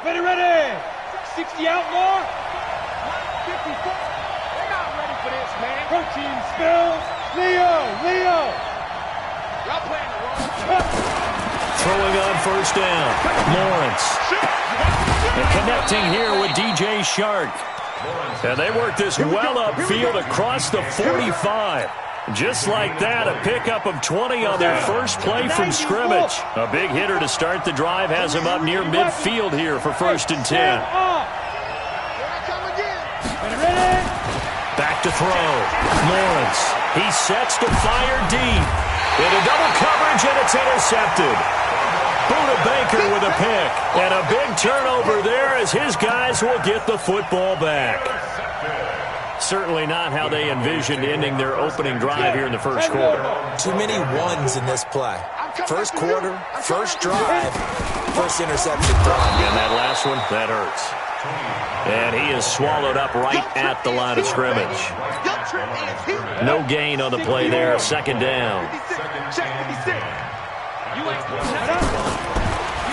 Ready. 60 out more. 54. They're not ready for this, man. Protein spills. Leo. Y'all playing the wrong. Throwing on first down. Lawrence. And connecting here with DJ Shark. And they work this well upfield across the 45. Just like that, a pickup of 20 on their first play from scrimmage. A big hitter to start the drive has him up near midfield here for 1st and 10. Back to throw. Lawrence. He sets to fire deep. Into double coverage, and it's intercepted. Buda Baker with a pick. And a big turnover there as his guys will get the football back. Certainly not how they envisioned ending their opening drive here in the first quarter. Too many ones in this play. First quarter, first drive, first interception thrown. And that last one, that hurts. And he is swallowed up right at the line of scrimmage. No gain on the play there. 2nd down.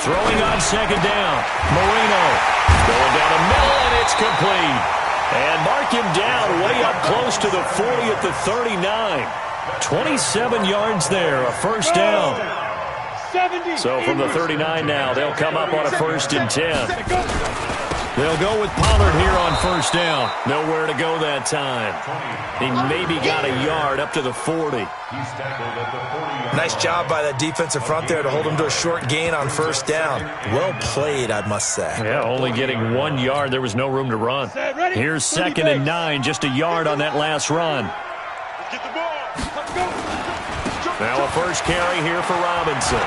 Throwing on 2nd down. Marino going down the middle, and it's complete. And mark him down way up close to the 40 at the 39. 27 yards there, a 1st down. So from the 39 now, they'll come up on a 1st and 10. They'll go with Pollard here on 1st down. Nowhere to go that time. He maybe got a yard up to the 40. Nice job by that defensive front there to hold him to a short gain on 1st down. Well played, I must say. Yeah, only getting 1 yard. There was no room to run. Here's 2nd and 9, just a yard on that last run. Now a first carry here for Robinson.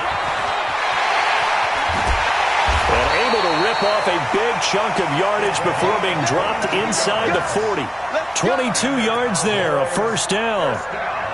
And able to rip off a big chunk of yardage before being dropped inside the 40. 22 yards there, a 1st down.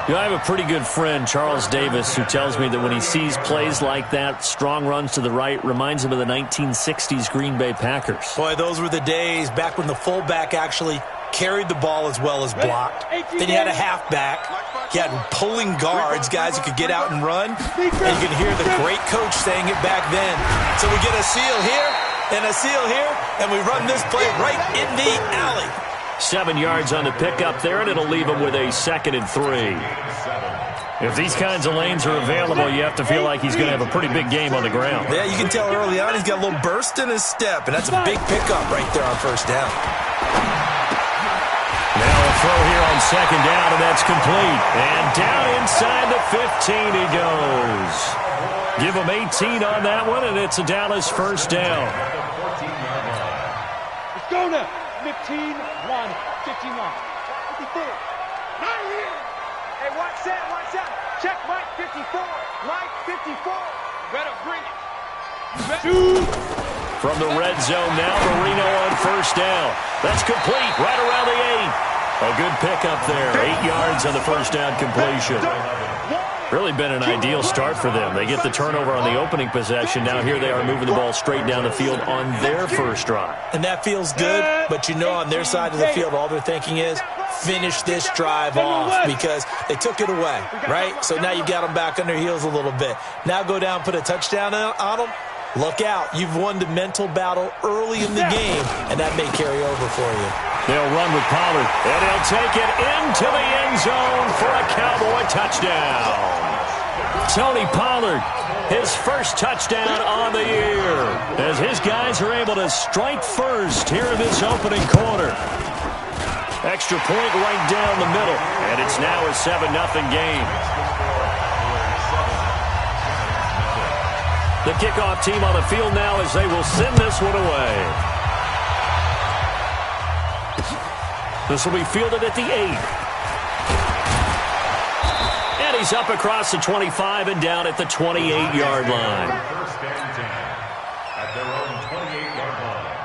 You know, I have a pretty good friend, Charles Davis, who tells me that when he sees plays like that, strong runs to the right, reminds him of the 1960s Green Bay Packers. Boy, those were the days back when the fullback actually carried the ball as well as blocked. Then you had a halfback. You had pulling guards, guys who could get out and run. And you could hear the great coach saying it back then. So we get a seal here and a seal here, and we run this play right in the alley. 7 yards on the pickup there, and it'll leave him with a 2nd and 3. If these kinds of lanes are available, you have to feel like he's going to have a pretty big game on the ground. Yeah, you can tell early on he's got a little burst in his step, and that's a big pickup right there on 1st down. Now a throw here on 2nd down, and that's complete. And down inside the 15 he goes. Give him 18 on that one, and it's a Dallas 1st down. Let's go now. 15-1. 59. 54. Not here. Hey, watch that. Check Mike 54. Mike 54. Better bring it. Shoot. From the red zone now, Marino on 1st down. That's complete right around the 8. A good pickup there. 8 yards on the 1st down completion. Really been an ideal start for them. They get the turnover on the opening possession. Now here they are moving the ball straight down the field on their first drive. And that feels good, but you know on their side of the field all they're thinking is finish this drive off because they took it away, right? So now you got them back on their heels a little bit. Now go down, put a touchdown on them. Look out. You've won the mental battle early in the game, and that may carry over for you. They'll run with Pollard, and he'll take it into the end zone for a Cowboy touchdown. Tony Pollard, his first touchdown on the year, as his guys are able to strike first here in this opening quarter. Extra point right down the middle, and it's now a 7-0 game. The kickoff team on the field now as they will send this one away. This will be fielded at the 8. And he's up across the 25 and down at the 28-yard line. First and 10 at their own 28-yard line.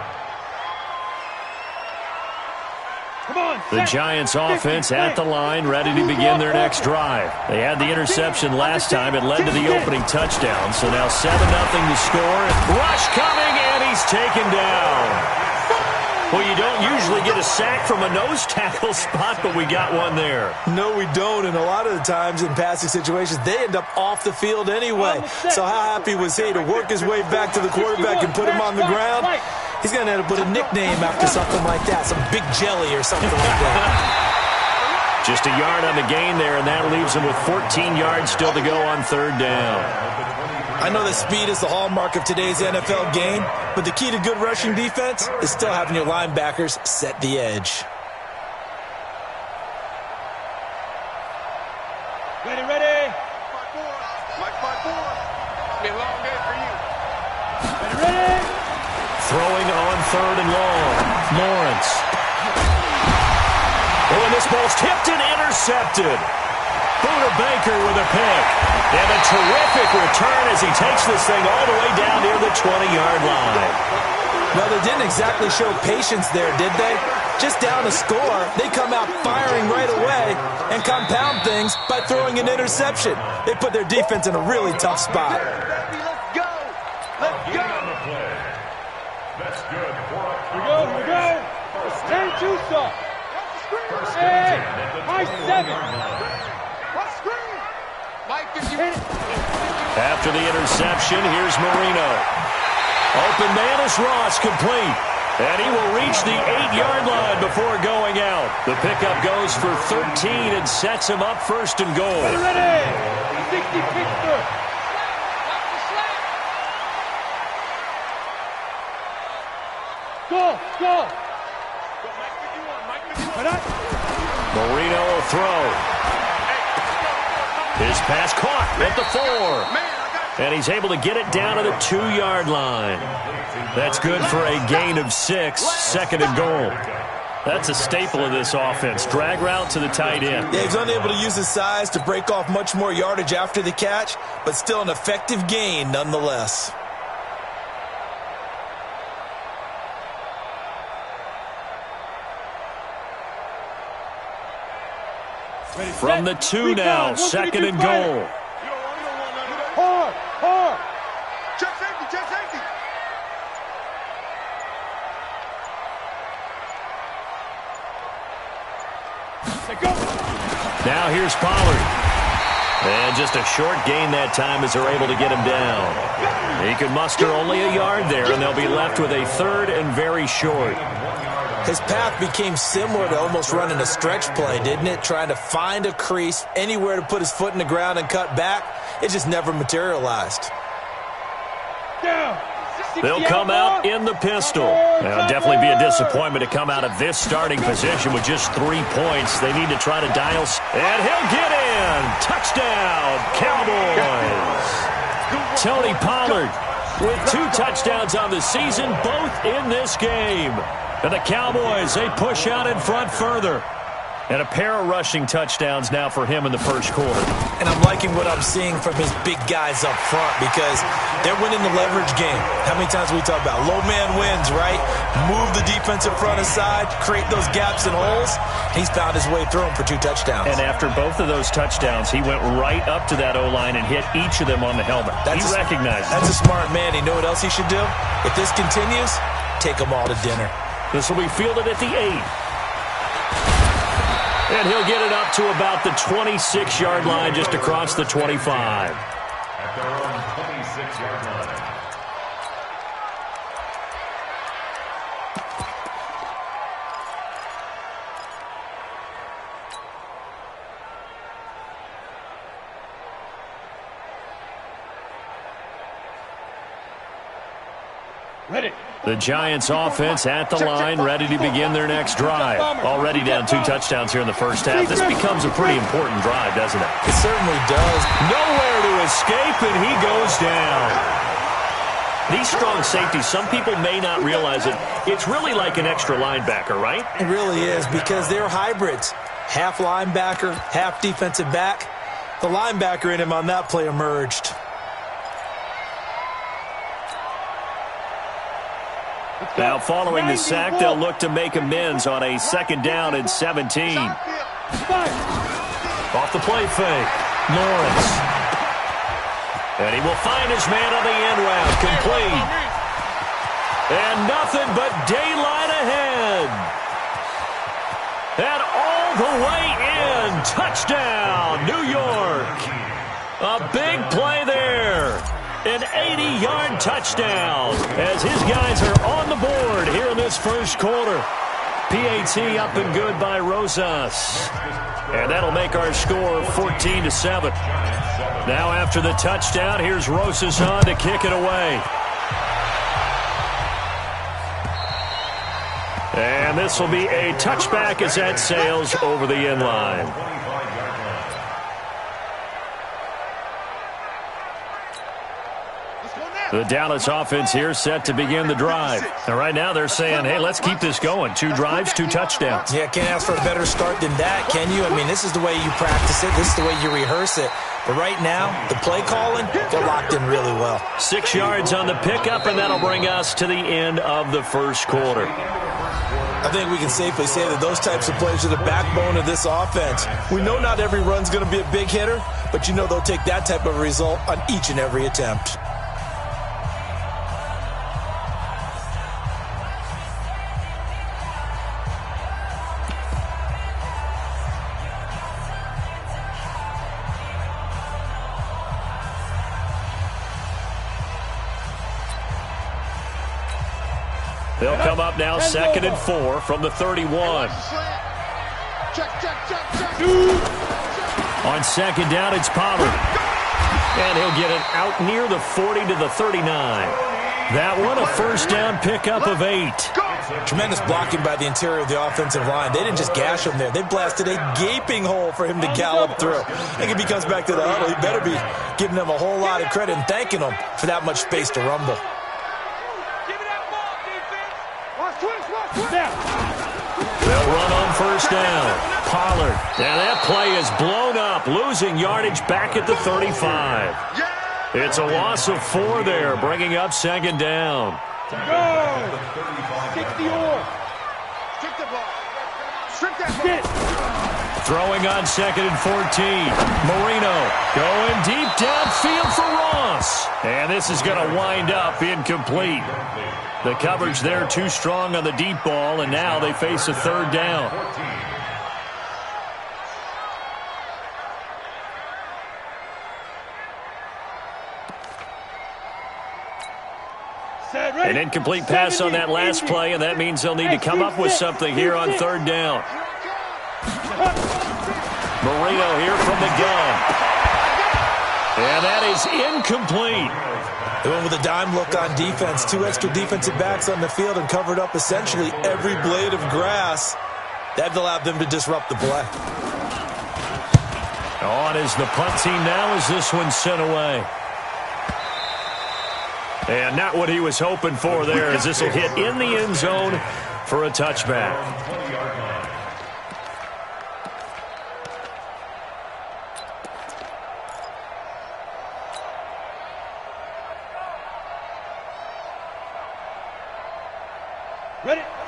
The Giants offense at the line, ready to begin their next drive. They had the interception last time. It led to the opening touchdown. So now 7-0 to score. Rush coming, and he's taken down. Well, you don't usually get a sack from a nose tackle spot, but we got one there. No, we don't, and a lot of the times in passing situations, they end up off the field anyway. So how happy was he to work his way back to the quarterback and put him on the ground? He's going to end up with a nickname after something like that, some Big Jelly or something like that. Just a yard on the gain there, and that leaves him with 14 yards still to go on third down. I know that speed is the hallmark of today's NFL game, but the key to good rushing defense is still having your linebackers set the edge. Ready, ready. Mike 5-4. Be a long day for you. Ready, ready. Throwing on third and long. Lawrence. Oh, and this ball's tipped and intercepted. Buda Baker with a pick. And a terrific return as he takes this thing all the way down near the 20-yard line. Well, they didn't exactly show patience there, did they? Just down a score, they come out firing right away and compound things by throwing an interception. They put their defense in a really tough spot. Let's go. Let's go. That's good. Here we go, here we go. It's 10-2, son. Hey, high 7. After the interception, here's Marino. Open man is Ross, complete. And he will reach the 8-yard line before going out. The pickup goes for 13 and sets him up first and goal. Ready, ready. 60 Pittsburgh. Go, go. Marino will throw. His pass caught at the 4. And he's able to get it down to the 2-yard line. That's good for a gain of 6, second and goal. That's a staple of this offense. Drag route to the tight end. Yeah, he's unable to use his size to break off much more yardage after the catch, but still an effective gain nonetheless. From the 2 now, second and goal. Hard, hard. Check safety, check safety. Go. Now here's Pollard. And just a short gain that time as they're able to get him down. He can muster only a yard there, and they'll be left with a third and very short. His path became similar to almost running a stretch play, didn't it? Trying to find a crease, anywhere to put his foot in the ground and cut back. It just never materialized. Down. They'll come out in the pistol. It'll definitely be a disappointment to come out of this starting position with just 3 points. They need to try to dial. And he'll get in. Touchdown, Cowboys. Tony Pollard with 2 touchdowns on the season, both in this game. And the Cowboys, they push out in front further. And a pair of rushing touchdowns now for him in the first quarter. And I'm liking what I'm seeing from his big guys up front because they're winning the leverage game. How many times we talk about low man wins, right? Move the defensive front aside, create those gaps and holes. He's found his way through them for 2 touchdowns. And after both of those touchdowns, he went right up to that O-line and hit each of them on the helmet. He recognized it. That's a smart man. You know what else he should do? If this continues, take them all to dinner. This will be fielded at the 8. And he'll get it up to about the 26-yard line, just across the 25. At their own 26-yard line. Ready. The Giants offense at the line, ready to begin their next drive. Already down 2 touchdowns here in the first half. This becomes a pretty important drive, doesn't it? It certainly does. Nowhere to escape, and he goes down. These strong safeties, some people may not realize it. It's really like an extra linebacker, right? It really is because they're hybrids. Half linebacker, half defensive back. The linebacker in him on that play emerged. Now, following the sack, they'll look to make amends on a 2nd down and 17. Off the play fake, Lawrence. And he will find his man on the end route, complete. And nothing but daylight ahead. And all the way in. Touchdown, New York. A big play there. An 80-yard touchdown as his guys are on the board here in this first quarter. PAT up and good by Rosas. And that'll make our score 14-7. Now after the touchdown, here's Rosas on to kick it away. And this will be a touchback as that sails over the end line. The Dallas offense here set to begin the drive. And right now they're saying, hey, let's keep this going. 2 drives, 2 touchdowns. Yeah, can't ask for a better start than that, can you? I mean, this is the way you practice it. This is the way you rehearse it. But right now, the play calling, they're locked in really well. 6 yards on the pickup, and that'll bring us to the end of the first quarter. I think we can safely say that those types of plays are the backbone of this offense. We know not every run's going to be a big hitter, but you know they'll take that type of result on each and every attempt. They'll come up now 2nd and 4 from the 31. On 2nd down, it's Pollard. And he'll get it out near the 40 to the 39. That one, a first down pickup of 8. Tremendous blocking by the interior of the offensive line. They didn't just gash him there. They blasted a gaping hole for him to gallop through. I think if he comes back to the huddle, he better be giving them a whole lot of credit and thanking them for that much space to rumble. They'll run on first down. Pollard. And that play is blown up, losing yardage back at the 35. It's a loss of 4 there, bringing up 2nd down. Go! Kick the oar. Strip the ball. Strip that ball. Throwing on 2nd and 14. Marino going deep downfield for Ross. And this is going to wind up incomplete. The coverage there too strong on the deep ball, and now they face a 3rd down. An incomplete pass on that last play, and that means they'll need to come up with something here on 3rd down. Marino here from the gun. And that is incomplete. They went with a dime look on defense. 2 extra defensive backs on the field and covered up essentially every blade of grass. That allowed them to disrupt the play. On is the punt team now as this one's sent away. And not what he was hoping for there, as this will hit in the end zone for a touchback.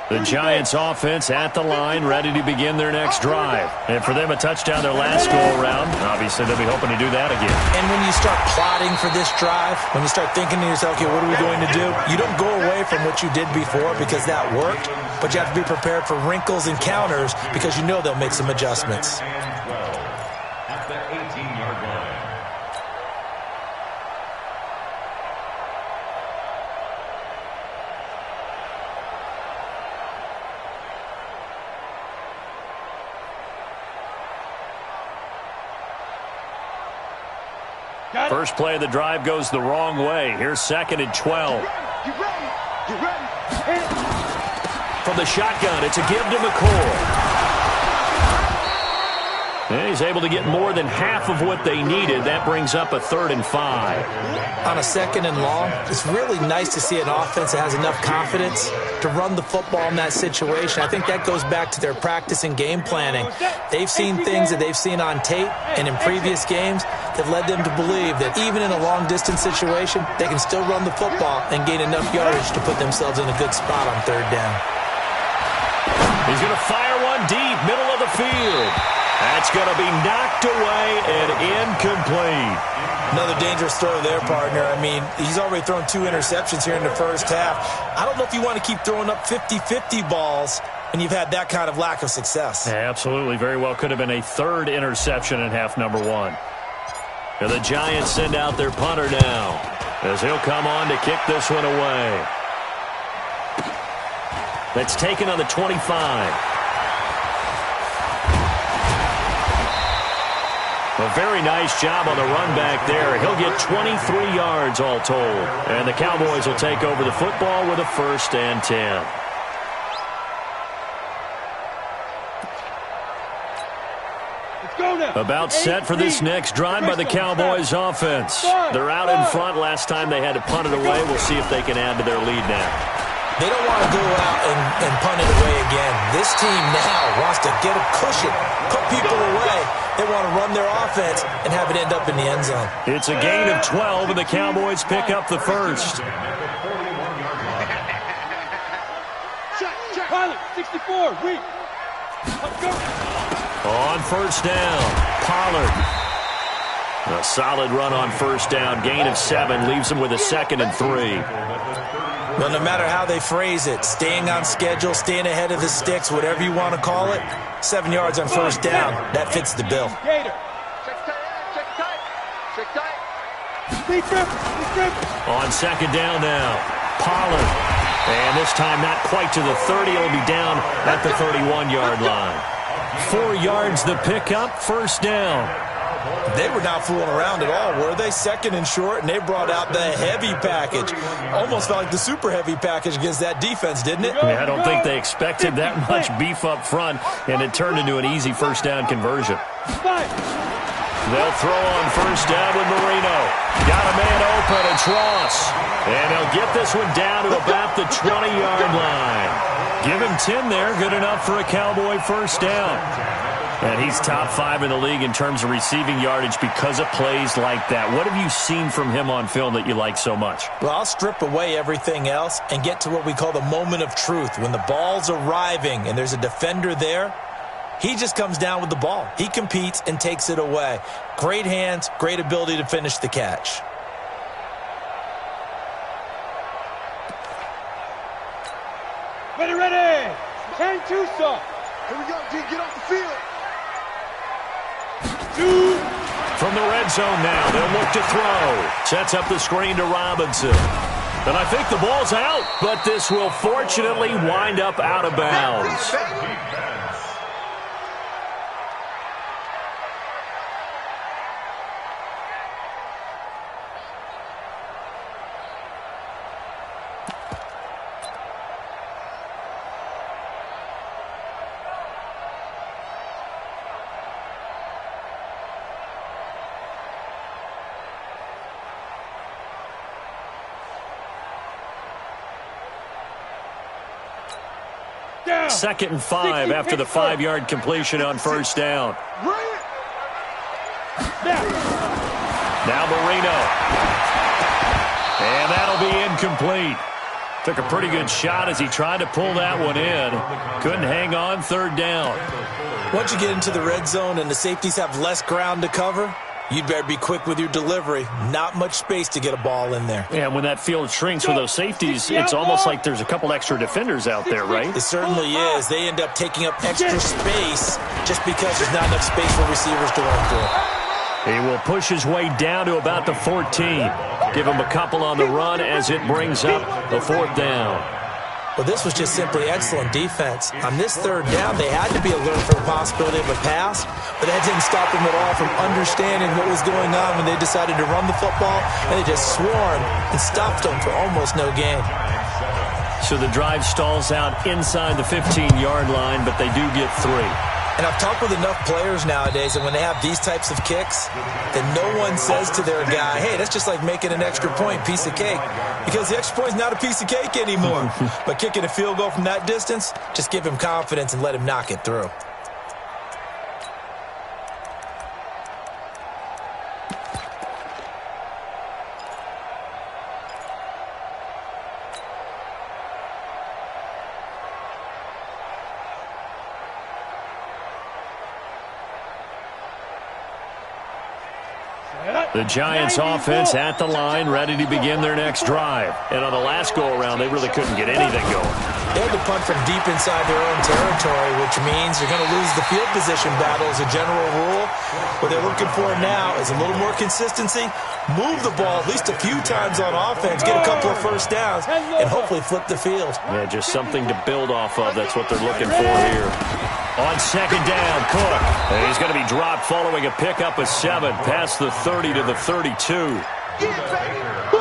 The Giants offense at the line, ready to begin their next drive. And for them, a touchdown their last go-around. Obviously, they'll be hoping to do that again. And when you start plotting for this drive, when you start thinking to yourself, okay, what are we going to do? You don't go away from what you did before because that worked, but you have to be prepared for wrinkles and counters because you know they'll make some adjustments. At the 18-yard line. First play of the drive goes the wrong way. Here's 2nd and 12. From the shotgun, it's a give to McCoy. And he's able to get more than half of what they needed. That brings up a 3rd and 5. On a 2nd and long, it's really nice to see an offense that has enough confidence to run the football in that situation. I think that goes back to their practice and game planning. They've seen things that they've seen on tape and in previous games that led them to believe that even in a long-distance situation, they can still run the football and gain enough yardage to put themselves in a good spot on 3rd down. He's going to fire one deep, middle of the field. That's going to be knocked away and incomplete. Another dangerous throw there, partner. I mean, he's already thrown 2 interceptions here in the first half. I don't know if you want to keep throwing up 50-50 balls when you've had that kind of lack of success. Absolutely. Very well could have been a 3rd interception in half number 1. And the Giants send out their punter now, as he'll come on to kick this one away. That's taken on the 25. A very nice job on the run back there. He'll get 23 yards all told. And the Cowboys will take over the football with a 1st and 10. About set for this next drive by the Cowboys offense. They're out in front. Last time they had to punt it away. We'll see if they can add to their lead now. They don't want to go out and punt it away again. This team now wants to get a cushion, put people away. They want to run their offense and have it end up in the end zone. It's a gain of 12, and the Cowboys pick up the 1st. Pilot, 64, read. Let's go. On 1st down, Pollard. A solid run on 1st down. Gain of 7 leaves him with a 2nd and 3. Well, no matter how they phrase it, staying on schedule, staying ahead of the sticks, whatever you want to call it, 7 yards on 1st down, that fits the bill. On 2nd down now, Pollard. And this time not quite to the 30. It'll be down at the 31-yard line. 4 yards the pickup, 1st down. They were not fooling around at all, were they? 2nd and short, and they brought out the heavy package. Almost felt like the super heavy package against that defense, didn't it? I don't think they expected that much beef up front, and it turned into an easy 1st down conversion. They'll throw on 1st down with Marino. Got a man open, it's Ross. And they'll get this one down to about the 20-yard line. Give him 10 there, good enough for a Cowboy 1st down. And he's top 5 in the league in terms of receiving yardage because of plays like that. What have you seen from him on film that you like so much? Well, I'll strip away everything else and get to what we call the moment of truth. When the ball's arriving and there's a defender there, he just comes down with the ball. He competes and takes it away. Great hands, great ability to finish the catch. Ready. 10-2 stop. Here we go, D. Get off the field. From the red zone now, they'll look to throw. Sets up the screen to Robinson. And I think the ball's out, but this will fortunately wind up out of bounds. Down. 2nd and 5 after the 5-yard completion on 1st down. Now Marino. And that'll be incomplete. Took a pretty good shot as he tried to pull that one in. Couldn't hang on 3rd down. Once you get into the red zone and the safeties have less ground to cover, you'd better be quick with your delivery. Not much space to get a ball in there. Yeah, when that field shrinks with those safeties, it's almost like there's a couple extra defenders out there, right? It certainly is. They end up taking up extra space just because there's not enough space for receivers to run through. He will push his way down to about the 14. Give him a couple on the run as it brings up the 4th down. Well, this was just simply excellent defense. On this 3rd down, they had to be alert for the possibility of a pass, but that didn't stop them at all from understanding what was going on when they decided to run the football, and they just swarmed and stopped them for almost no gain. So the drive stalls out inside the 15-yard line, but they do get 3. And I've talked with enough players nowadays that when they have these types of kicks, that no one says to their guy, hey, that's just like making an extra point, piece of cake. Because the extra point is not a piece of cake anymore. But kicking a field goal from that distance, just give him confidence and let him knock it through. The Giants offense at the line, ready to begin their next drive. And on the last go-around, they really couldn't get anything going. They had to punt from deep inside their own territory, which means you're going to lose the field position battle as a general rule. What they're looking for now is a little more consistency, move the ball at least a few times on offense, get a couple of first downs, and hopefully flip the field. Yeah, just something to build off of. That's what they're looking for here. On second down, Cook. And he's going to be dropped following a pickup of 7 past the 30 to the 32.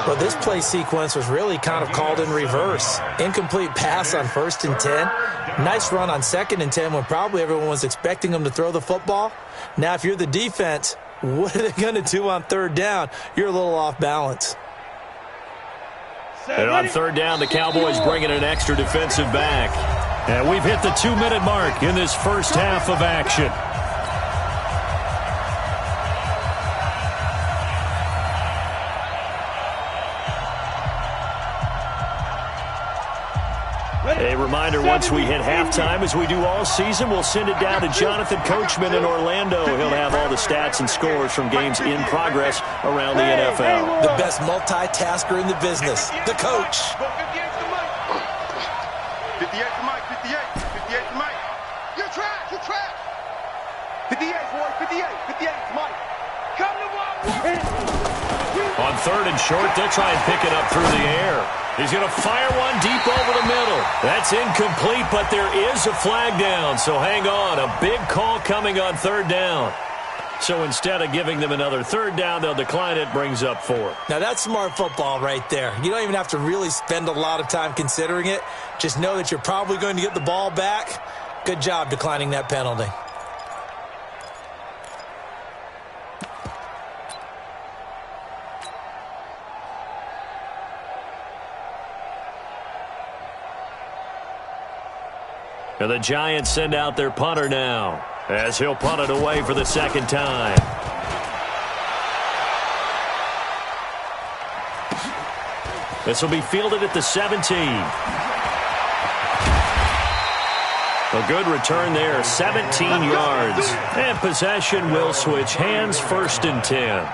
Well, this play sequence was really kind of called in reverse. Incomplete pass on 1st and 10. Nice run on 2nd and 10 when probably everyone was expecting them to throw the football. Now, if you're the defense, what are they going to do on 3rd down? You're a little off balance. And on 3rd down, the Cowboys bring in an extra defensive back. And we've hit the 2-minute mark in this first half of action. A reminder, once we hit halftime, as we do all season, we'll send it down to Jonathan Coachman in Orlando. He'll have all the stats and scores from games in progress around the NFL. The best multitasker in the business, the coach. 58 to Mike, 58 to Mike. You're trapped, you're trapped. 58, boy, 58 to Mike. Come to one. On 3rd and short, they'll try and pick it up through the air. He's going to fire one deep over the middle. That's incomplete, but there is a flag down, so hang on. A big call coming on 3rd down. So instead of giving them another 3rd down, they'll decline it, brings up 4. Now, that's smart football right there. You don't even have to really spend a lot of time considering it. Just know that you're probably going to get the ball back. Good job declining that penalty. And the Giants send out their punter now, as he'll punt it away for the 2nd time. This will be fielded at the 17. A good return there, 17 yards. And possession will switch hands, 1st and 10.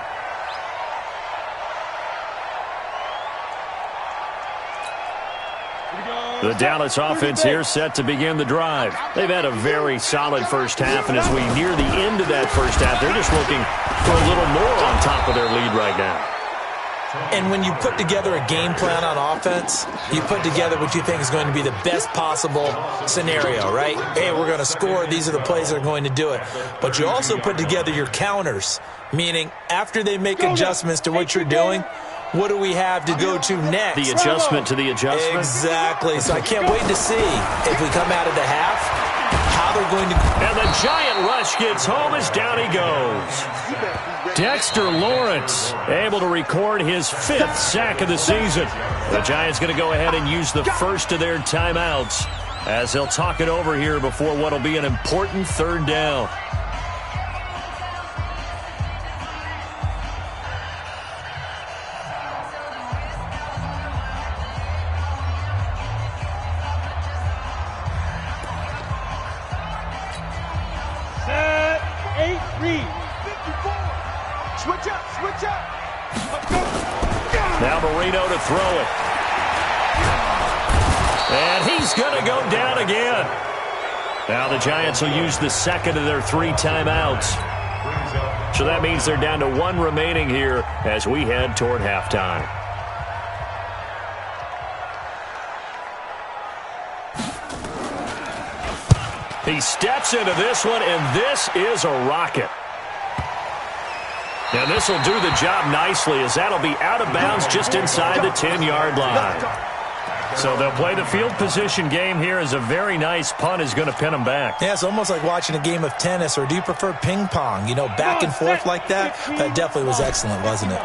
The Dallas offense here set to begin the drive. They've had a very solid first half, and as we near the end of that first half, they're just looking for a little more on top of their lead right now. And when you put together a game plan on offense, you put together what you think is going to be the best possible scenario, right? Hey, we're going to score. These are the plays that are going to do it. But you also put together your counters, meaning after they make adjustments to what you're doing, what do we have to go to next? The adjustment to the adjustment? Exactly. So I can't wait to see if we come out of the half, how they're going to... And the giant rush gets home as down he goes. Dexter Lawrence able to record his 5th sack of the season. The Giants going to go ahead and use the first of their timeouts as they'll talk it over here before what will be an important 3rd down. Now Marino to throw it. And he's going to go down again. Now the Giants will use the 2nd of their 3 timeouts. So that means they're down to 1 remaining here as we head toward halftime. He steps into this one, and this is a rocket. And this will do the job nicely as that'll be out of bounds just inside the 10-yard line. So they'll play the field position game here as a very nice punt is going to pin them back. Yeah, it's almost like watching a game of tennis, or do you prefer ping pong? You know, back and forth like that? That definitely was excellent, wasn't it?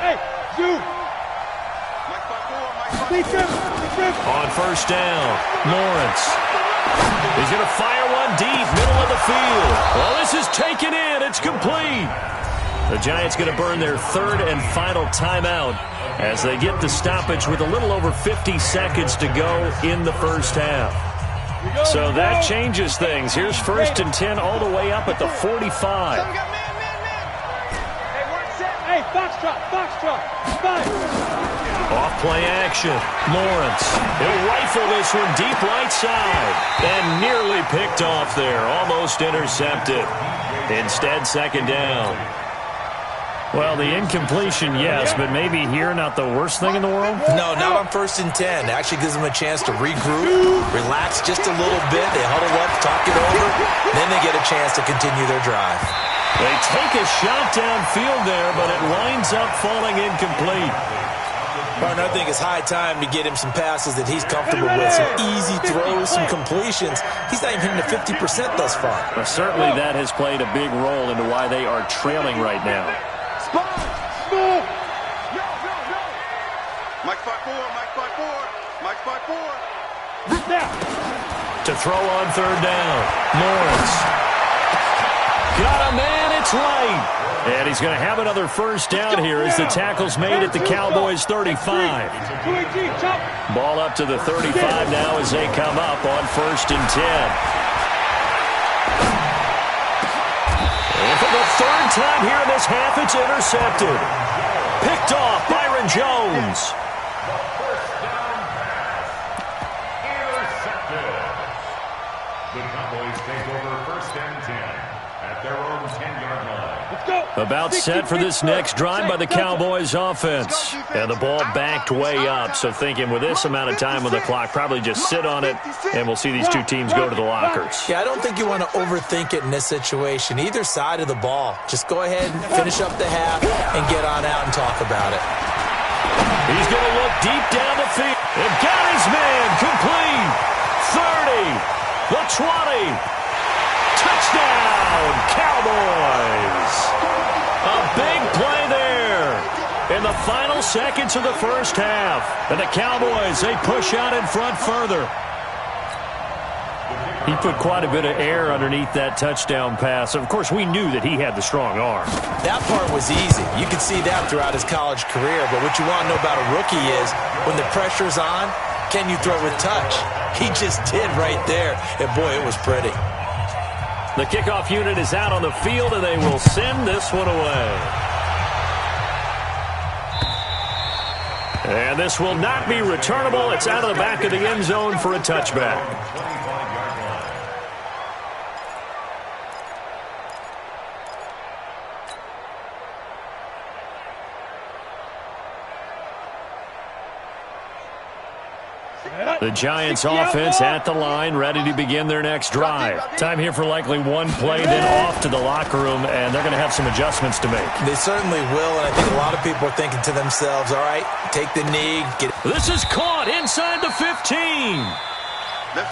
Hey, you! On 1st down, Lawrence. He's going to fire one deep, middle of the field. Well, this is taken in. It's complete. The Giants going to burn their 3rd and final timeout as they get the stoppage with a little over 50 seconds to go in the first half. So that changes things. Here's 1st and 10 all the way up at the 45. Hey, foxtrot, foxtrot. Off play action. Lawrence. He'll rifle this one deep right side. And nearly picked off there. Almost intercepted. Instead, 2nd down. Well, the incompletion, yes, but maybe here not the worst thing in the world? No, not on 1st and 10. Actually gives them a chance to regroup, relax just a little bit. They huddle up, talk it over. Then they get a chance to continue their drive. They take a shot downfield there, but it winds up falling incomplete. Partner, I think it's high time to get him some passes that he's comfortable with. Some easy throws, some completions. He's not even hitting the 50% thus far. Well, certainly that has played a big role into why they are trailing right now. Mike 5-4, Mike 5-4, Mike 5-4. Now. To throw on 3rd down. Lawrence. Got a man, it's right. And he's going to have another 1st down here as the tackle's made at the Cowboys' 35. Ball up to the 35 now as they come up on 1st and 10. And for the 3rd time here in this half, it's intercepted. Picked off Byron Jones. The Cowboys take over 1st and 10 at their own 10-yard line. Let's go. About set for this next drive by the Cowboys offense. And the ball backed way up, so thinking with this amount of time on the clock, probably just sit on it, and we'll see these two teams go to the lockers. Yeah, I don't think you want to overthink it in this situation. Either side of the ball. Just go ahead and finish up the half and get on out and talk about it. He's going to look deep down the field. And got his man complete. 30. The 20. Touchdown, Cowboys. A big play there in the final seconds of the 1st half. And the Cowboys, they push out in front further. He put quite a bit of air underneath that touchdown pass. Of course, we knew that he had the strong arm. That part was easy. You could see that throughout his college career. But what you want to know about a rookie is when the pressure's on, can you throw with touch? He just did right there. And, boy, it was pretty. The kickoff unit is out on the field, and they will send this one away. And this will not be returnable. It's out of the back of the end zone for a touchback. The Giants offense at the line, ready to begin their next drive. Time here for likely one play, then off to the locker room, and they're going to have some adjustments to make. They certainly will, and I think a lot of people are thinking to themselves, all right, take the knee. This is caught inside the 15.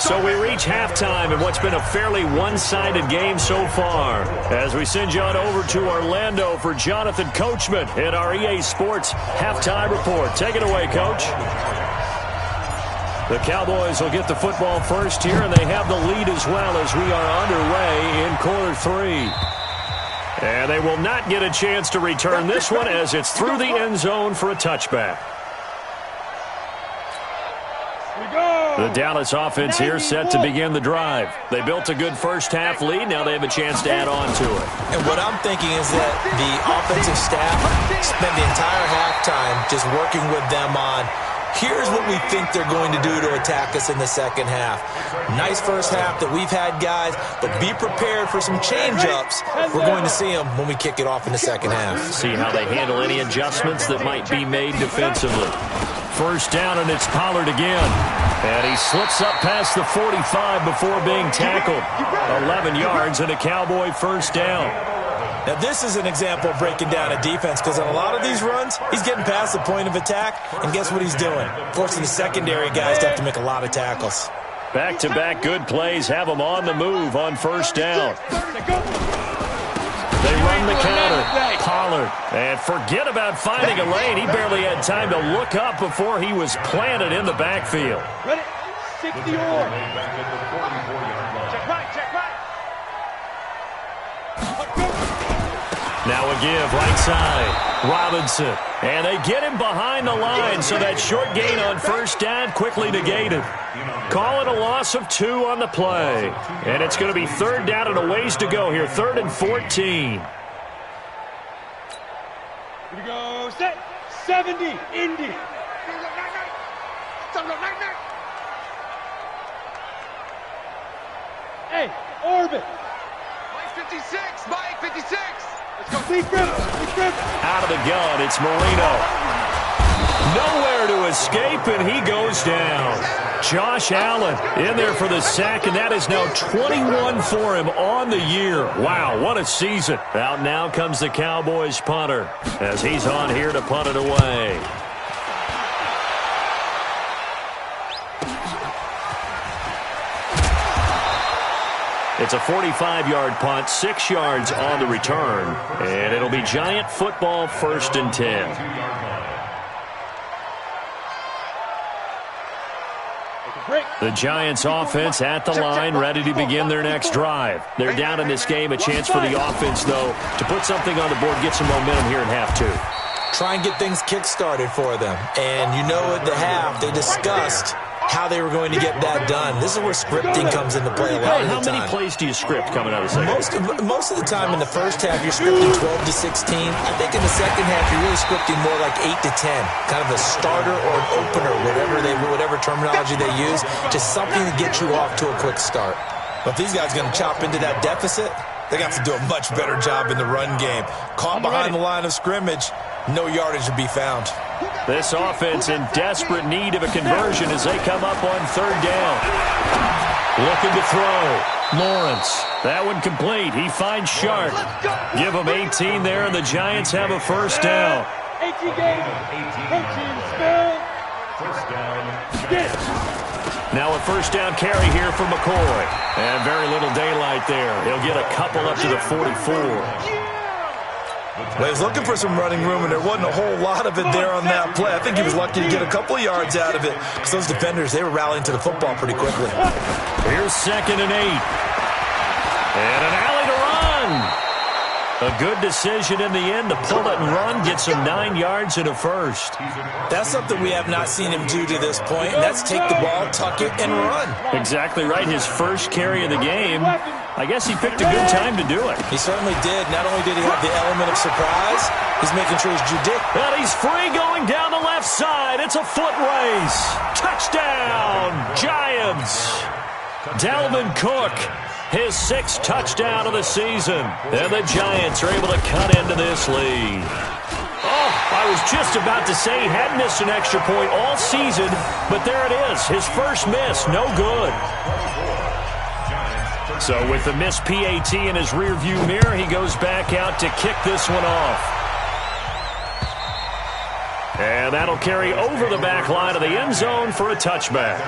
So we reach halftime in what's been a fairly one-sided game so far. As we send you on over to Orlando for Jonathan Coachman in our EA Sports Halftime Report. Take it away, Coach. The Cowboys will get the football first here, and they have the lead as well as we are underway in quarter 3. And they will not get a chance to return this one as it's through the end zone for a touchback. The Dallas offense here set to begin the drive. They built a good first half lead. Now they have a chance to add on to it. And what I'm thinking is that the offensive staff spent the entire halftime just working with them on here's what we think they're going to do to attack us in the second half. Nice first half that we've had, guys, but be prepared for some change-ups. We're going to see them when we kick it off in the second half. See how they handle any adjustments that might be made defensively. First down, and it's Pollard again. And he slips up past the 45 before being tackled. 11 yards and a Cowboy first down. Now, this is an example of breaking down a defense because on a lot of these runs, he's getting past the point of attack, and guess what he's doing? Forcing the secondary guys to have to make a lot of tackles. Back-to-back good plays have them on the move on first down. They run the counter. Pollard. And forget about finding a lane. He barely had time to look up before he was planted in the backfield. Ready? 60 or. Check right, check right. Now a give, right side. Robinson. And they get him behind the line, so that short gain on first down quickly negated. Call it a loss of 2 on the play. And it's going to be third down and a ways to go here. 3rd and 14. Here we go. Set. 70. Indy. Hey, orbit. Mike 56. Mike 56. Let's go. Lee Griffin. Out of the gun, it's Marino. Nowhere to escape, and he goes down. Josh Allen in there for the sack, and that is now 21 for him on the year. Wow, what a season. Out now comes the Cowboys punter as he's on here to punt it away. It's a 45-yard punt, 6 yards on the return, and it'll be Giant football, 1st and 10. The Giants offense at the line, ready to begin their next drive. They're down in this game, a chance for the offense, though, to put something on the board, get some momentum here in half 2. Try and get things kick-started for them. And you know at the half, they discussed how they were going to get that done. This is where scripting comes into play a lot of the time. How many plays do you script coming out of the second? Most of the time in the first half, you're scripting 12 to 16. I think in the second half, you're really scripting more like 8 to 10. Kind of a starter or an opener, whatever terminology they use. Just something to get you off to a quick start. But if these guys are going to chop into that deficit, they're going to have to do a much better job in the run game. Caught behind the line of scrimmage, no yardage to be found. This offense in desperate need of a conversion as they come up on 3rd down. Looking to throw. Lawrence. That one complete. He finds Sharp. Give him 18 there, and the Giants have a 1st down. 18 games. 13 spell. 1st down. Now a 1st down carry here for McCoy. And very little daylight there. He'll get a couple up to the 44. Well, he was looking for some running room, and there wasn't a whole lot of it there on that play. I think he was lucky to get a couple of yards out of it because those defenders, they were rallying to the football pretty quickly. Here's 2nd and 8. And an alley to run. A good decision in the end to pull it and run, get some 9 yards and a 1st. That's something we have not seen him do to this point, and that's take the ball, tuck it, and run. Exactly right. His first carry of the game. I guess he picked a good time to do it. He certainly did. Not only did he have the element of surprise, he's making sure he's judicious. And he's free going down the left side. It's a foot race. Touchdown, Giants. Dalvin Cook, his 6th touchdown of the season. And the Giants are able to cut into this lead. Oh, I was just about to say he hadn't missed an extra point all season, but there it is. His first miss, no good. So with the missed PAT in his rearview mirror, he goes back out to kick this one off. And that'll carry over the back line of the end zone for a touchback.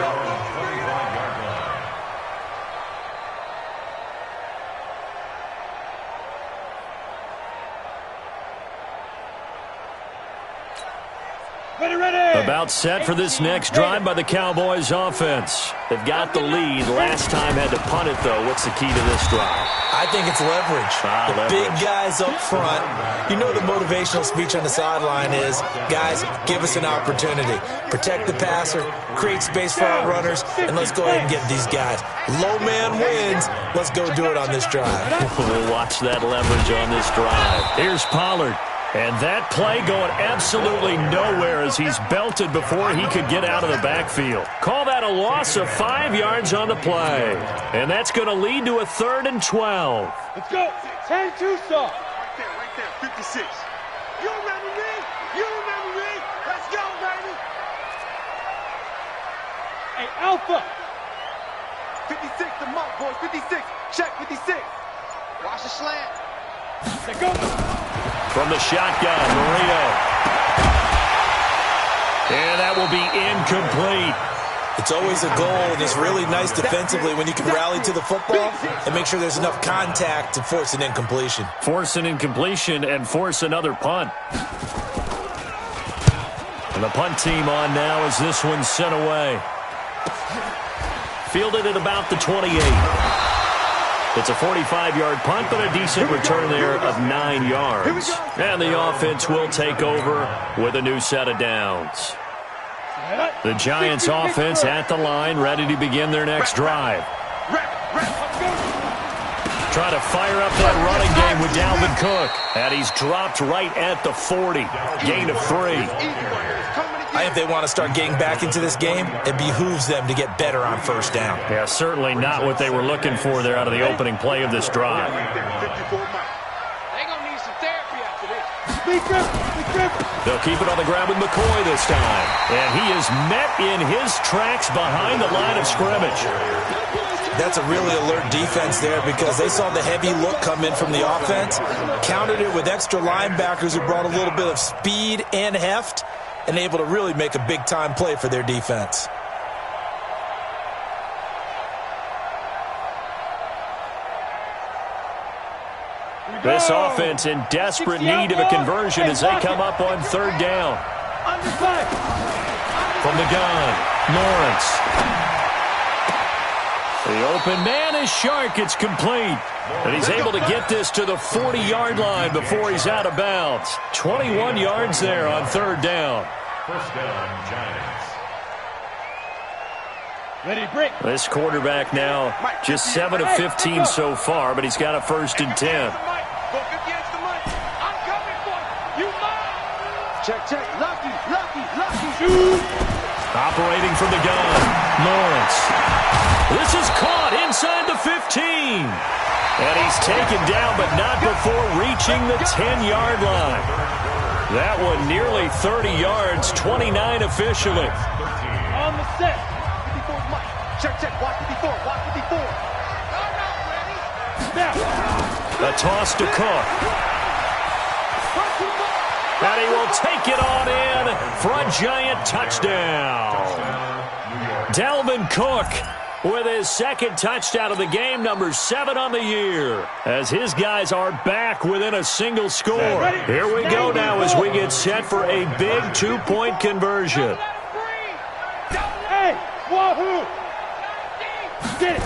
About set for this next drive by the Cowboys offense. They've got the lead. Last time had to punt it, though. What's the key to this drive? I think it's leverage. Big guys up front. You know the motivational speech on the sideline is, guys, give us an opportunity. Protect the passer, create space for our runners, and let's go ahead and get these guys. Low man wins. Let's go do it on this drive. We'll watch that leverage on this drive. Here's Pollard. And that play going absolutely nowhere as he's belted before he could get out of the backfield. Call that a loss of 5 yards on the play. And that's going to lead to a 3rd and 12. Let's go. 10-2 stop. Right there, 56. You remember me? You remember me? Let's go, baby. Hey, Alpha. 56 to Mike, boys. 56. Check 56. Watch the slant. Let's go. From the shotgun, Marino. And that will be incomplete. It's always a goal, and it's really nice defensively when you can rally to the football and make sure there's enough contact to force an incompletion. Force an incompletion and force another punt. And the punt team on now as this one's sent away. Fielded at about the 28. It's a 45-yard punt, but a decent return there of 9 yards. And the offense will take over with a new set of downs. The Giants offense at the line, ready to begin their next drive. Trying to fire up that running game with Dalvin Cook. And he's dropped right at the 40. Gain of 3. I think if they want to start getting back into this game, it behooves them to get better on first down. Yeah, certainly not what they were looking for there out of the opening play of this drive. They'll keep it on the ground with McCoy this time. And he is met in his tracks behind the line of scrimmage. That's a really alert defense there because they saw the heavy look come in from the offense, countered it with extra linebackers who brought a little bit of speed and heft, and able to really make a big-time play for their defense. This offense in desperate need of a conversion as they come up on third down. From the gun, Lawrence. The open man is Shark. It's complete. And he's able to get this to the 40-yard line before he's out of bounds. 21 yards there on third down. First down, Giants. This quarterback now just 7 of 15 so far, but he's got a 1st and 10. Check. Lucky. Operating from the gun, Lawrence. This is caught inside the 15. And he's taken down, but not before reaching the 10-yard line. That one nearly 30 yards, 29 officially. On the set. Check. Watch 54. A toss to Cook. And he will take it on in for a Giant touchdown. Dalvin Cook with his 2nd touchdown of the game, number 7 on the year, as his guys are back within a single score. Here we go now as we get set for a big 2-point conversion. Hey, wahoo! Get it.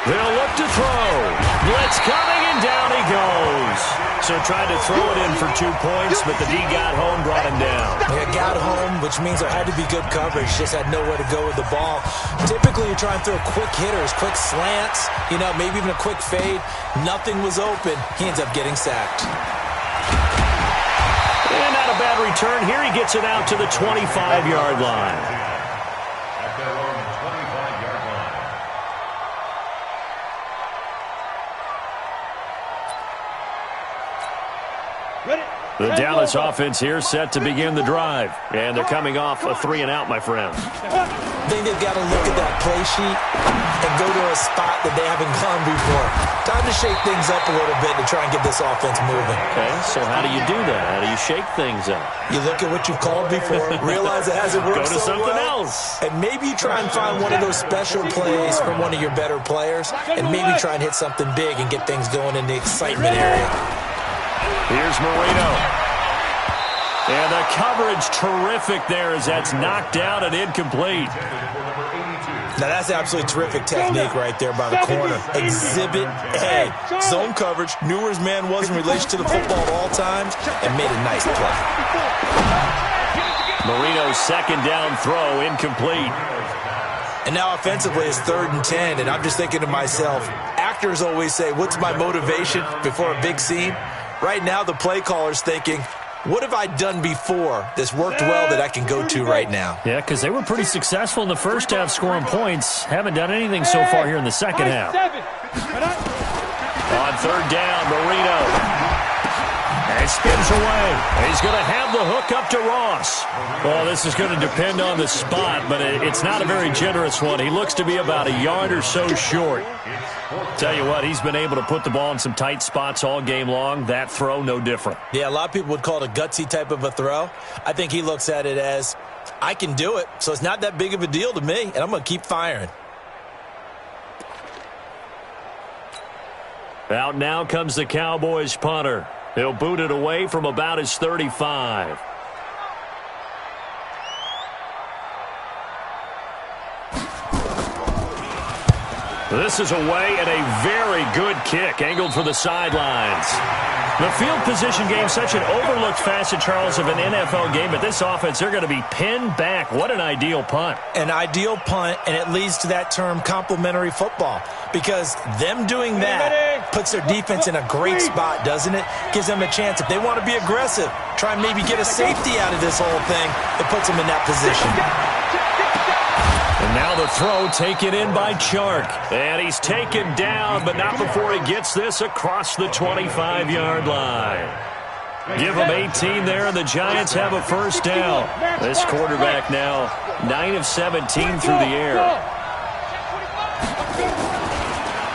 They'll look to throw. Blitz coming, and down he goes. So tried to throw it in for 2 points, but the D got home, brought him down. They got home, which means there had to be good coverage. Just had nowhere to go with the ball. Typically, you try and throw quick hitters, quick slants, maybe even a quick fade. Nothing was open. He ends up getting sacked. And not a bad return. Here he gets it out to the 25-yard line. At their own 25-yard line. The Dallas offense here set to begin the drive. And they're coming off a 3-and-out, my friend. I think they've got to look at that play sheet and go to a spot that they haven't gone before. Time to shake things up a little bit to try and get this offense moving. Okay, so how do you do that? How do you shake things up? You look at what you've called before, realize it hasn't worked Go to so something well, else. and maybe you try and find one of those special plays from one of your better players, and maybe try and hit something big and get things going in the excitement area. Here's Marino. And the coverage terrific there as that's knocked down and incomplete. Now that's absolutely terrific technique right there by the corner. Exhibit A. Zone coverage, knew where his man was in relation to the football at all times, and made a nice play. Marino's 2nd down throw incomplete. And now offensively it's 3rd and 10, and I'm just thinking to myself, actors always say, what's my motivation before a big scene? Right now the play caller's thinking, what have I done before that's worked well that I can go to right now? Yeah, because they were pretty successful in the first half scoring points. Haven't done anything so far here in the second half. On 3rd down, Marino. And spins away. He's going to have the hook up to Ross. Well, this is going to depend on the spot, but it's not a very generous one. He looks to be about a yard or so short. Tell you what, he's been able to put the ball in some tight spots all game long. That throw, no different. Yeah, a lot of people would call it a gutsy type of a throw. I think he looks at it as, I can do it, so it's not that big of a deal to me, and I'm going to keep firing. Out now comes the Cowboys punter. He'll boot it away from about his 35. This is away and a very good kick, angled for the sidelines. The field position game, such an overlooked facet, Charles, of an NFL game, but this offense, they're going to be pinned back. What an ideal punt. An ideal punt, and it leads to that term complementary football, because them doing that puts their defense in a great spot, doesn't it? Gives them a chance. If they want to be aggressive, try and maybe get a safety out of this whole thing, it puts them in that position. And now the throw taken in by Chark. And he's taken down, but not before he gets this across the 25-yard line. Give them 18 there, and the Giants have a first down. This quarterback now 9 of 17 through the air.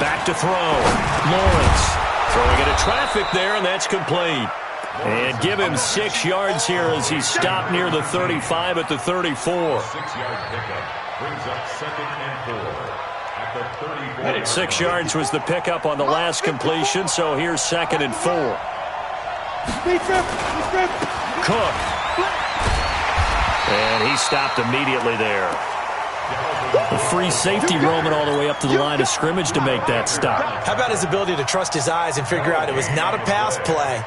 Back to throw. Lawrence throwing into traffic there, and that's complete. And give him 6 yards here as he's stopped near the 35 at the 34. 6-yard pickup brings up 2nd and 4 at the 34. 6 yards was the pickup on the last completion, so here's 2nd and 4. Cook. And he stopped immediately there. The free safety roaming all the way up to the line of scrimmage to make that stop. How about his ability to trust his eyes and figure out it was not a pass play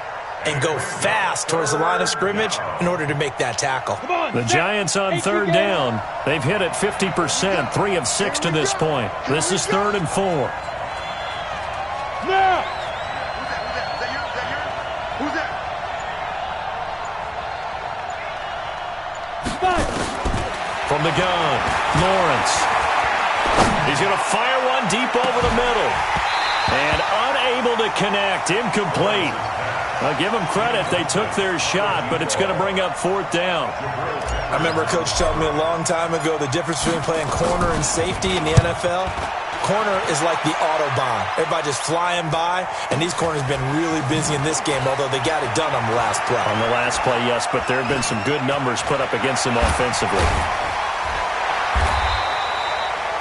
and go fast towards the line of scrimmage in order to make that tackle. The Giants on 3rd down. They've hit it 50%, 3 of 6 to this point. This is 3rd and 4. Now! Who's that? From the gun, Lawrence. He's going to fire one deep over the middle. And unable to connect, incomplete. I'll give them credit. They took their shot, but it's going to bring up 4th down. I remember a coach telling me a long time ago the difference between playing corner and safety in the NFL. Corner is like the Autobahn. Everybody just flying by, and these corners have been really busy in this game, although they got it done on the last play. On the last play, yes, but there have been some good numbers put up against them offensively.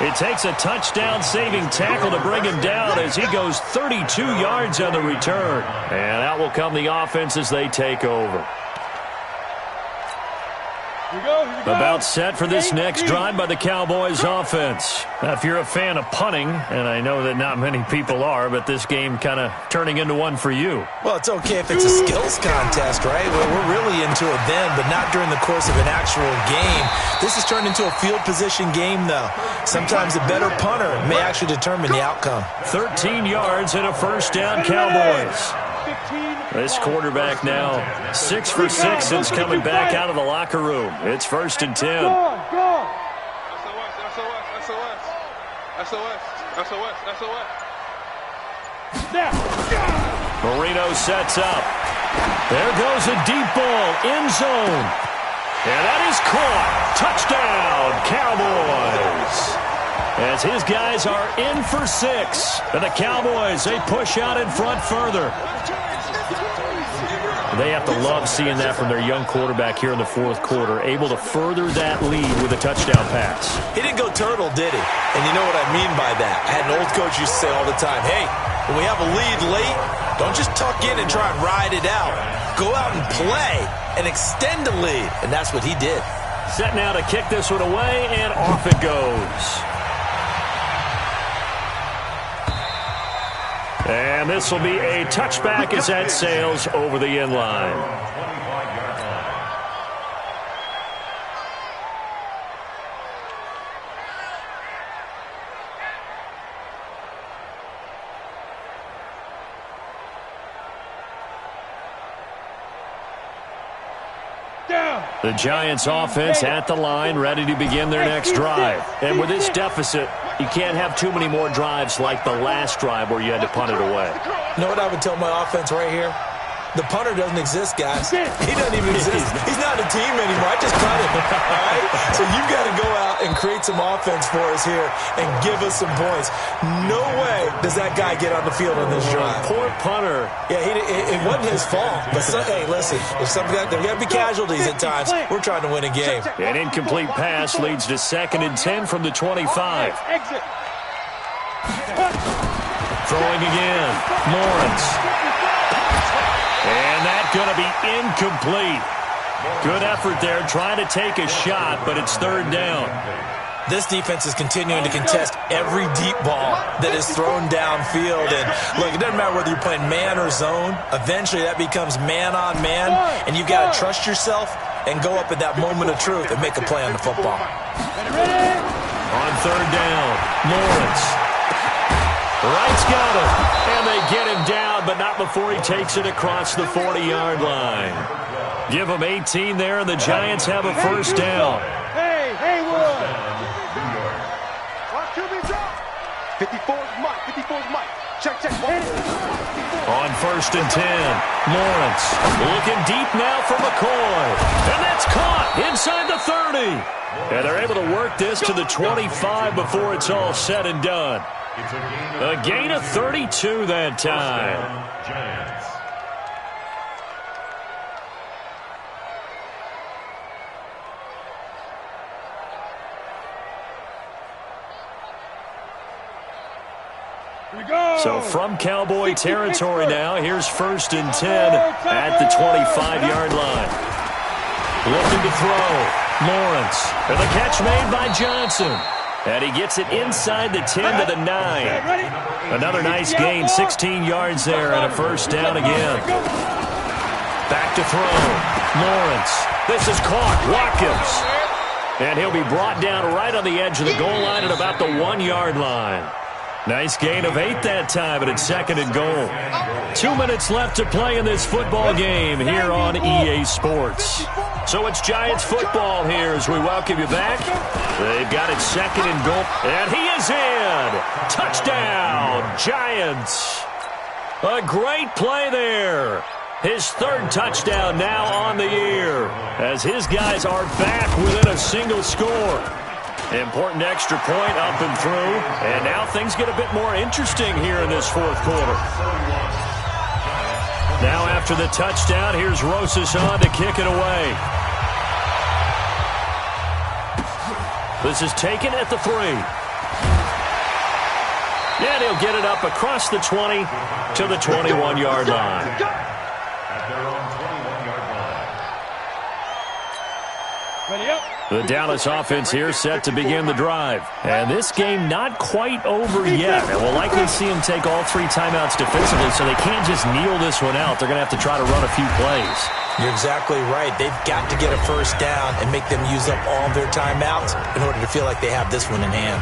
It takes a touchdown-saving tackle to bring him down as he goes 32 yards on the return. And out will come the offense as they take over. Here we go. About set for this next drive by the Cowboys offense. Now, if you're a fan of punting, and I know that not many people are, but this game kind of turning into one for you. Well, it's okay if it's a skills contest, right? Well, we're really into it then, but not during the course of an actual game. This has turned into a field position game, though. Sometimes a better punter may actually determine the outcome. 13 yards and a first down, Cowboys. This quarterback now 6 for 6 since coming back out of the locker room. It's 1st and 10. Marino sets up. There goes a deep ball, end zone. And that is caught. Touchdown, Cowboys. As his guys are in for 6. And the Cowboys, they push out in front further. They have to love seeing that from their young quarterback here in the 4th quarter, able to further that lead with a touchdown pass. He didn't go turtle, did he? And you know what I mean by that. I had an old coach used to say all the time, hey, when we have a lead late, don't just tuck in and try and ride it out. Go out and play and extend the lead. And that's what he did. Set now to kick this one away, and off it goes. And this will be a touchback as that sails over the end line. The Giants offense at the line, ready to begin their next drive. And with this deficit, you can't have too many more drives like the last drive where you had to punt it away. You know what I would tell my offense right here? The punter doesn't exist, guys. He doesn't even exist. He's not a team anymore. I just cut him. All right? So you've got to go out and create some offense for us here and give us some points. No way does that guy get on the field on this drive. Poor punter. Yeah, it wasn't his fault. But, hey, listen, if there got to be casualties at times, we're trying to win a game. An incomplete pass leads to 2nd and 10 from the 25. Throwing again. Lawrence. And that's going to be incomplete. Good effort there, trying to take a shot, but it's 3rd down. This defense is continuing to contest every deep ball that is thrown downfield. And look, it doesn't matter whether you're playing man or zone. Eventually, that becomes man on man, and you've got to trust yourself and go up at that moment of truth and make a play on the football. On third down, Lawrence. Wright's got him, and they get him down, but not before he takes it across the 40-yard line. Give him 18 there, and the Giants have a first down. Hey, Haywood! Watch QB drop. 54's Mike. 54's Mike. Check. On first and 10, Lawrence looking deep now for McCoy. And that's caught inside the 30. And they're able to work this to the 25 before it's all said and done. A gain of 32 that time. Giants. So from Cowboy territory now, here's first and 10 at the 25-yard line. Looking to throw, Lawrence. And the catch made by Johnson. And he gets it inside the 10 to the 9. Another nice gain, 16 yards there, and a first down again. Back to throw, Lawrence. This is caught, Watkins. And he'll be brought down right on the edge of the goal line at about the 1-yard line. Nice gain of 8 that time, and it's second and goal. 2 minutes left to play in this football game here on EA Sports. So it's Giants football here as we welcome you back. They've got it second and goal, and he is in. Touchdown, Giants. A great play there. His third touchdown now on the year as his guys are back within a single score. Important extra point up and through, and now things get a bit more interesting here in this fourth quarter. Now after the touchdown, here's Rosas on to kick it away. This is taken at the 3. And he'll get it up across the 20 to the 21-yard line. At their own 21-yard line. Ready up. The Dallas offense here set to begin the drive. And this game not quite over yet. And we'll likely see them take all 3 timeouts defensively, so they can't just kneel this one out. They're going to have to try to run a few plays. You're exactly right. They've got to get a first down and make them use up all their timeouts in order to feel like they have this one in hand.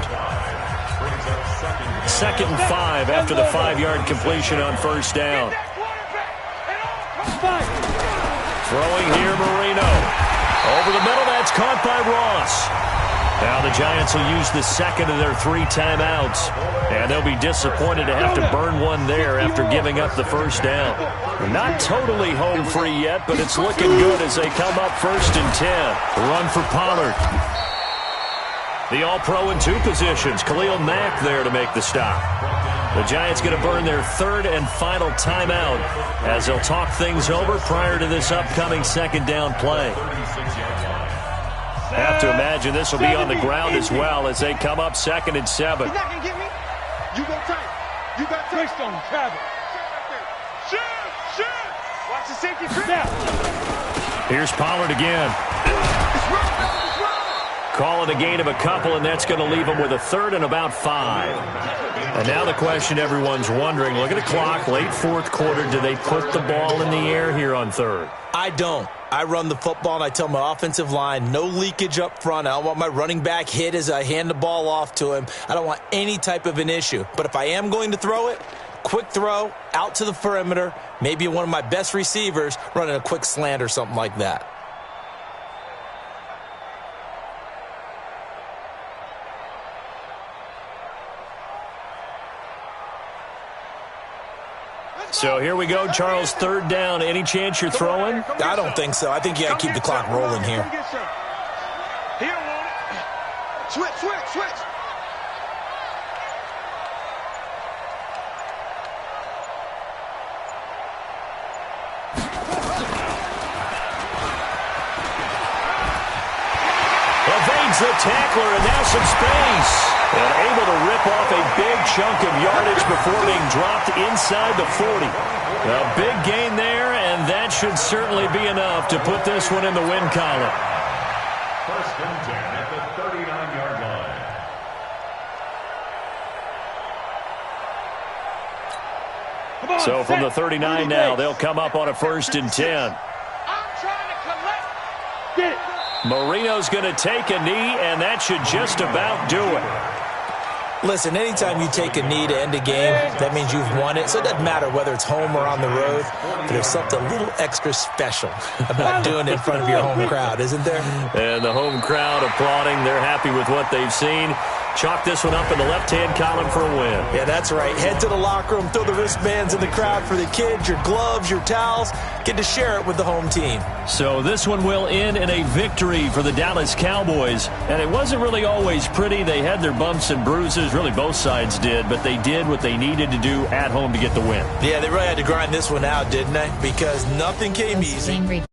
Second and 5 after the 5-yard completion on first down. Throwing here, Marino. Over the middle, that's caught by Ross. Now the Giants will use the second of their 3 timeouts. And they'll be disappointed to have to burn one there after giving up the first down. Not totally home free yet, but it's looking good as they come up first and 10. Run for Pollard. The All-Pro in 2 positions. Khalil Mack there to make the stop. The Giants going to burn their 3rd and final timeout as they'll talk things over prior to this upcoming second down play. Have to imagine this will be on the ground as well as they come up second and 7. He's not going to get me. You go tight. You got tight. Twist on Travis. Shoot. Watch the safety trap. Here's Pollard again. Call it a gain of a couple, and that's going to leave them with a 3rd and about 5. And now the question everyone's wondering, look at the clock, late fourth quarter, do they put the ball in the air here on 3rd? I don't. I run the football, and I tell my offensive line, no leakage up front. I don't want my running back hit as I hand the ball off to him. I don't want any type of an issue. But if I am going to throw it, quick throw, out to the perimeter, maybe one of my best receivers running a quick slant or something like that. So here we go, Charles, 3rd down. Any chance you're throwing? I don't think so. I think you got to keep the clock rolling here. Here, want it. Switch. Evades the tackler, and now some space. And able to rip off a big chunk of yardage before being dropped inside the 40. A big gain there, and that should certainly be enough to put this one in the win column. First and 10 at the 39-yard line. So from the 39 now, they'll come up on a 1st and 10. I'm trying to collect. Get it. Marino's going to take a knee, and that should just about do it. Listen, anytime you take a knee to end a game, that means you've won it. So it doesn't matter whether it's home or on the road, but there's something a little extra special about doing it in front of your home crowd, isn't there? And the home crowd applauding. They're happy with what they've seen. Chalk this one up in the left-hand column for a win. Yeah, that's right. Head to the locker room, throw the wristbands in the crowd for the kids, your gloves, your towels. Get to share it with the home team. So this one will end in a victory for the Dallas Cowboys. And it wasn't really always pretty. They had their bumps and bruises. Really, both sides did. But they did what they needed to do at home to get the win. Yeah, they really had to grind this one out, didn't they? Because nothing came easy.